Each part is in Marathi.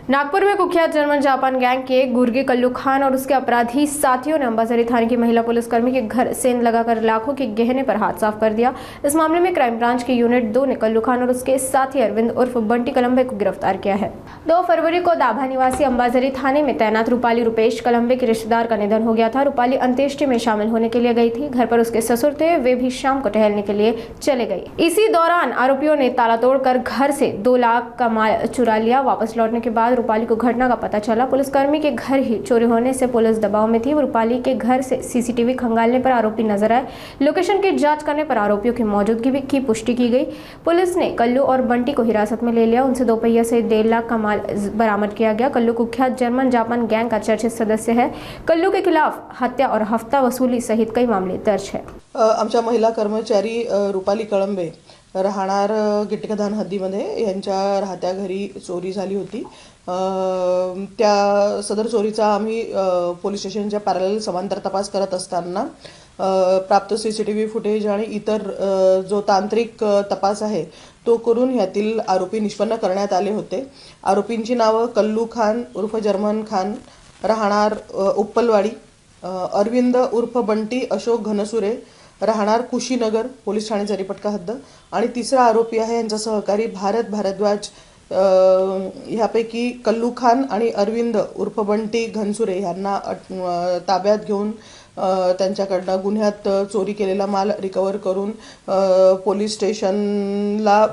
नागपुर में कुख्यात जर्मन जापान गैंग के गुर्गे कल्लू खान और उसके अपराधी साथियों ने अंबाझरी थाने की महिला पुलिसकर्मी के घर सेंध लगाकर लाखों के गहने पर हाथ साफ कर दिया। इस मामले में क्राइम ब्रांच की यूनिट 2 ने कल्लू खान और उसके साथी अरविंद उर्फ बंटी कलंबे को गिरफ्तार किया है। 2 फरवरी को दाभा निवासी अंबाझरी थाने में तैनात रूपाली रुपेश कलंबे के रिश्तेदार का निधन हो गया था। रूपाली अंत्येष्टि में शामिल होने के लिए गई थी। घर पर उसके ससुर थे, वे भी शाम को टहलने के लिए चले गए। इसी दौरान आरोपियों ने ताला तोड़कर घर से 2 लाख का माल चुरा लिया। वापस लौटने के बाद रूपाली को घटना का पता चला। पुलिसकर्मी के घर ही चोरी होने से पुलिस दबाव में थी। रूपाली के घर से सीसीटीवी खंगालने पर आरोपी नजर आए। लोकेशन की जांच करने पर आरोपियों की मौजूदगी की पुष्टि की गई। पुलिस ने कल्लू और बंटी को हिरासत में ले लिया। उनसे 2 पहिया से 1.5 लाख का माल बरामद किया गया। कल्लू कुख्यात जर्मन जापान गैंग का चर्चित सदस्य है। कल्लू के खिलाफ हत्या और हफ्ता वसूली सहित कई मामले दर्ज है। आमच्या महिला कर्मचारी रूपाली कळंबे राहणार गिटकधान हद्दीमध्ये यांच्या राहत्या घरी चोरी झाली होती। त्या सदर चोरीचा आम्ही पोलीस स्टेशनच्या पॅरलल समांतर तपास करत असताना प्राप्त सीसीटीव्ही फुटेज आणि इतर जो तांत्रिक तपास आहे तो करून यातील आरोपी निष्पन्न करण्यात आले होते। आरोपींची नावे कल्लू खान उर्फ जर्मन खान राहणार उप्पलवाडी, अरविंद उर्फ बंटी अशोक घनसुरे राहणार कुशीनगर पोलीस ठाणे जरीपटका हद्द आणि तिसरा आरोपी आहे यांचा सहकारी भारत भारद्वाज। ह्यापैकी कल्लू खान आणि अरविंद उर्फ बंटी घनसुरे यांना ताब्यात घेऊन त्यांच्याकडनं गुन्ह्यात चोरी केलेला माल रिकवर करून पोलीस स्टेशनच्या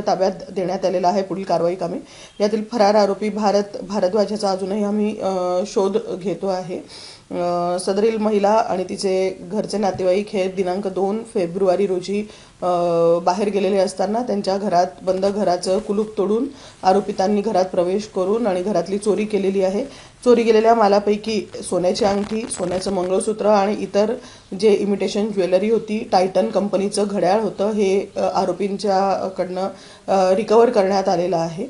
ताब्यात देण्यात आलेला आहे। पुढील कारवाई कामी यातील फरार आरोपी भारत भारद्वाज याचा अजूनही आम्ही शोध घेतो आहे। सदरील महिला आणि तिचे घरचे नातेवाईक हे दिनांक 2 फेब्रुवारी रोजी बाहेर गेलेले असताना त्यांच्या घरात बंद घराचं कुलूप तोडून आरोपितांनी घरात प्रवेश करून आणि घरातली चोरी केलेली आहे। चोरी गेलेल्या मालापैकी सोन्याची अंगठी, सोन्याचं मंगळसूत्र आणि इतर जे इमिटेशन ज्वेलरी होती, टायटन कंपनीचं घड्याळ होतं, हे आरोपींच्याकडनं रिकवर करण्यात आलेलं आहे।